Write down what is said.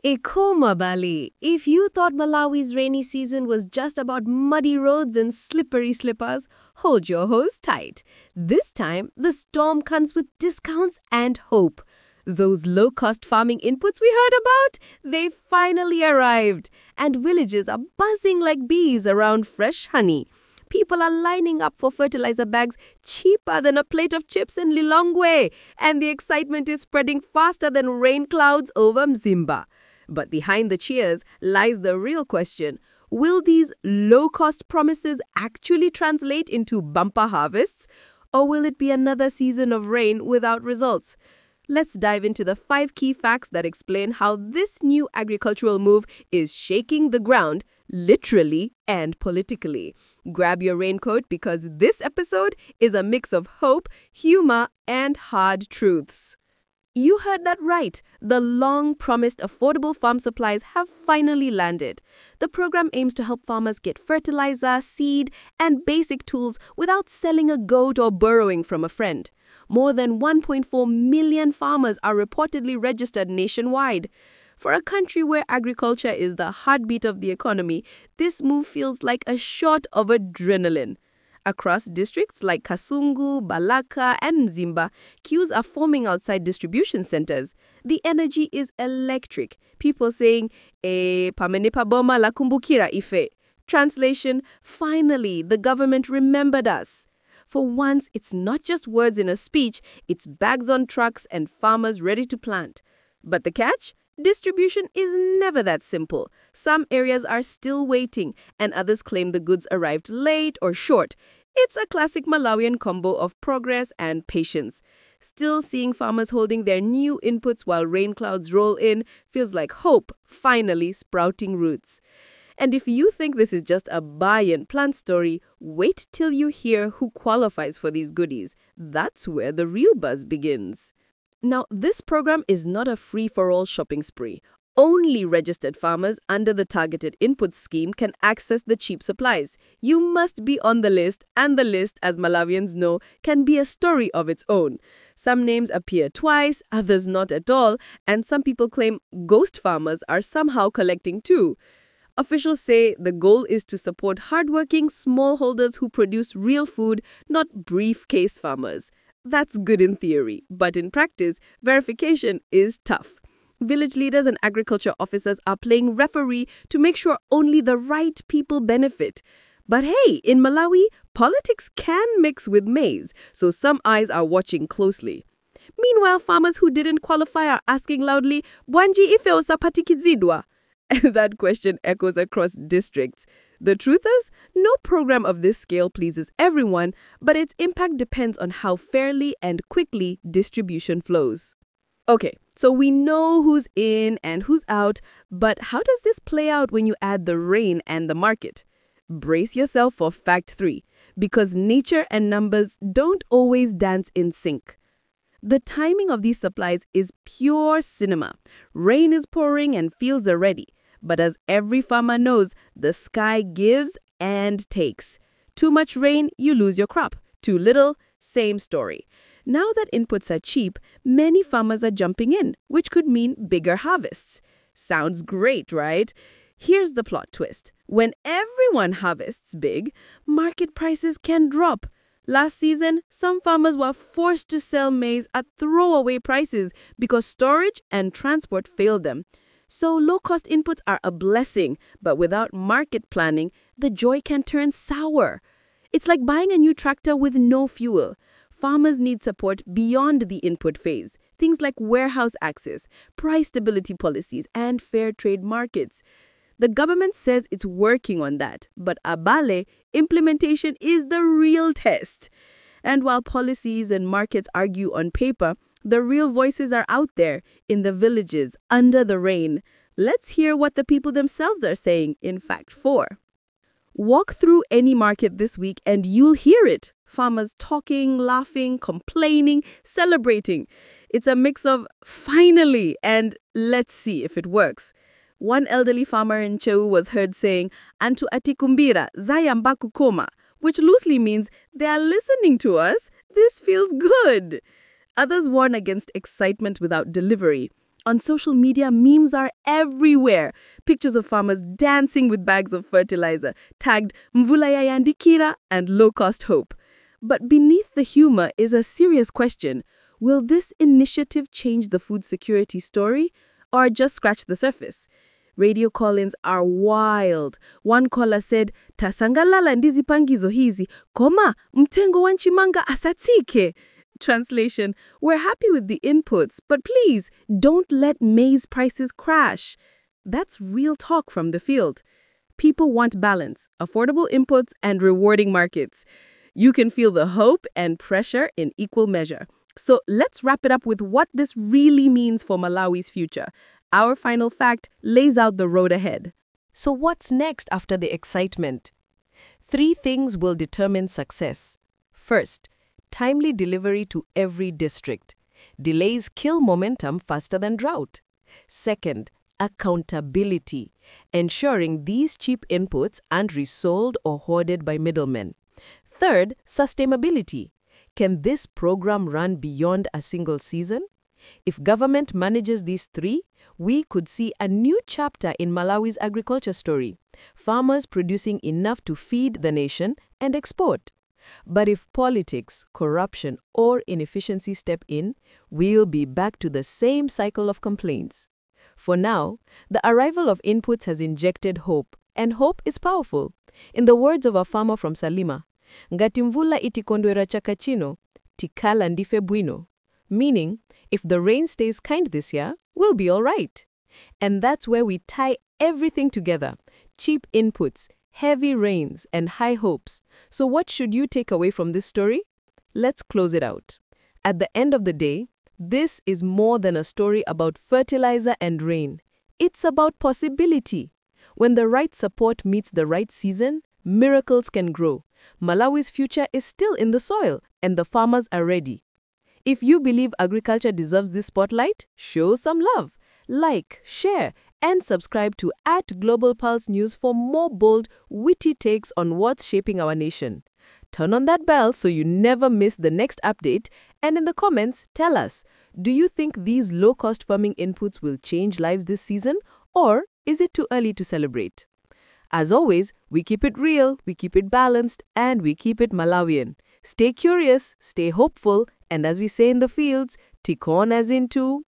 Ekoma Bali. If you thought Malawi's rainy season was just about muddy roads and slippery slippers, hold your hose tight. This time, the storm comes with discounts and hope. Those low-cost farming inputs we heard about, they finally arrived. And villages are buzzing like bees around fresh honey. People are lining up for fertilizer bags cheaper than a plate of chips in Lilongwe. And the excitement is spreading faster than rain clouds over Mzimba. But behind the cheers lies the real question. Will these low-cost promises actually translate into bumper harvests? Or will it be another season of rain without results? Let's dive into the 5 key facts that explain how this new agricultural move is shaking the ground, literally and politically. Grab your raincoat because this episode is a mix of hope, humor, and hard truths. You heard that right. The long-promised affordable farm supplies have finally landed. The program aims to help farmers get fertilizer, seed, and basic tools without selling a goat or borrowing from a friend. More than 1.4 million farmers are reportedly registered nationwide. For a country where agriculture is the heartbeat of the economy, this move feels like a shot of adrenaline. Across districts like Kasungu, Balaka, and Mzimba, queues are forming outside distribution centers. The energy is electric. People saying, pamenipa boma la kumbukira ife. Translation, finally, the government remembered us. For once, it's not just words in a speech, it's bags on trucks and farmers ready to plant. But the catch? Distribution is never that simple. Some areas are still waiting, and others claim the goods arrived late or short. It's a classic Malawian combo of progress and patience. Still seeing farmers holding their new inputs while rain clouds roll in feels like hope finally sprouting roots. And if you think this is just a buy and plant story, wait till you hear who qualifies for these goodies. That's where the real buzz begins. Now, this program is not a free-for-all shopping spree. Only registered farmers under the targeted input scheme can access the cheap supplies. You must be on the list, and the list, as Malawians know, can be a story of its own. Some names appear twice, others not at all, and some people claim ghost farmers are somehow collecting too. Officials say the goal is to support hardworking smallholders who produce real food, not briefcase farmers. That's good in theory, but in practice, verification is tough. Village leaders and agriculture officers are playing referee to make sure only the right people benefit. But hey, in Malawi, politics can mix with maize, so some eyes are watching closely. Meanwhile, farmers who didn't qualify are asking loudly, "Bwanji ife osapatikizidwa?" That question echoes across districts. The truth is, no program of this scale pleases everyone, but its impact depends on how fairly and quickly distribution flows. Okay, so we know who's in and who's out, but how does this play out when you add the rain and the market? Brace yourself for fact 3, because nature and numbers don't always dance in sync. The timing of these supplies is pure cinema. Rain is pouring and fields are ready. But as every farmer knows, the sky gives and takes. Too much rain, you lose your crop. Too little, same story. Now that inputs are cheap, many farmers are jumping in, which could mean bigger harvests. Sounds great, right? Here's the plot twist. When everyone harvests big, market prices can drop. Last season, some farmers were forced to sell maize at throwaway prices because storage and transport failed them. So low-cost inputs are a blessing, but without market planning, the joy can turn sour. It's like buying a new tractor with no fuel. Farmers need support beyond the input phase, things like warehouse access, price stability policies, and fair trade markets. The government says it's working on that, but abale, implementation is the real test. And while policies and markets argue on paper, the real voices are out there, in the villages, under the rain. Let's hear what the people themselves are saying in Fact 4. Walk through any market this week and you'll hear it. Farmers talking, laughing, complaining, celebrating. It's a mix of finally and let's see if it works. One elderly farmer in Cheu was heard saying, "Antu atikumbira, zayambaku koma," which loosely means they are listening to us. This feels good. Others warn against excitement without delivery. On social media, memes are everywhere. Pictures of farmers dancing with bags of fertilizer, tagged Mvula Yayandikira and low-cost hope. But beneath the humor is a serious question. Will this initiative change the food security story or just scratch the surface? Radio call-ins are wild. One caller said, "Tasangalala ndizi pangizo hizi, koma mtengo wa nchimanga asatike." Translation, we're happy with the inputs, but please don't let maize prices crash. That's real talk from the field. People want balance, affordable inputs, and rewarding markets. You can feel the hope and pressure in equal measure. So let's wrap it up with what this really means for Malawi's future. Our final fact lays out the road ahead. So what's next after the excitement? 3 things will determine success. First, timely delivery to every district. Delays kill momentum faster than drought. Second, accountability, ensuring these cheap inputs aren't resold or hoarded by middlemen. Third, sustainability. Can this program run beyond a single season? If government manages these 3, we could see a new chapter in Malawi's agriculture story, farmers producing enough to feed the nation and export. But if politics, corruption, or inefficiency step in, we'll be back to the same cycle of complaints. For now, the arrival of inputs has injected hope, and hope is powerful. In the words of a farmer from Salima, "Ngatimvula itikondwera chakachino, tikala ndife bwino," meaning, if the rain stays kind this year, we'll be all right. And that's where we tie everything together: cheap inputs, heavy rains, and high hopes. So what should you take away from this story? Let's close it out. At the end of the day, this is more than a story about fertilizer and rain. It's about possibility. When the right support meets the right season, miracles can grow. Malawi's future is still in the soil, and the farmers are ready. If you believe agriculture deserves this spotlight, show some love. Like, share, and subscribe to @GlobalPulse News for more bold, witty takes on what's shaping our nation. Turn on that bell so you never miss the next update, and in the comments, tell us, do you think these low-cost farming inputs will change lives this season, or is it too early to celebrate? As always, we keep it real, we keep it balanced, and we keep it Malawian. Stay curious, stay hopeful, and as we say in the fields, tick on as into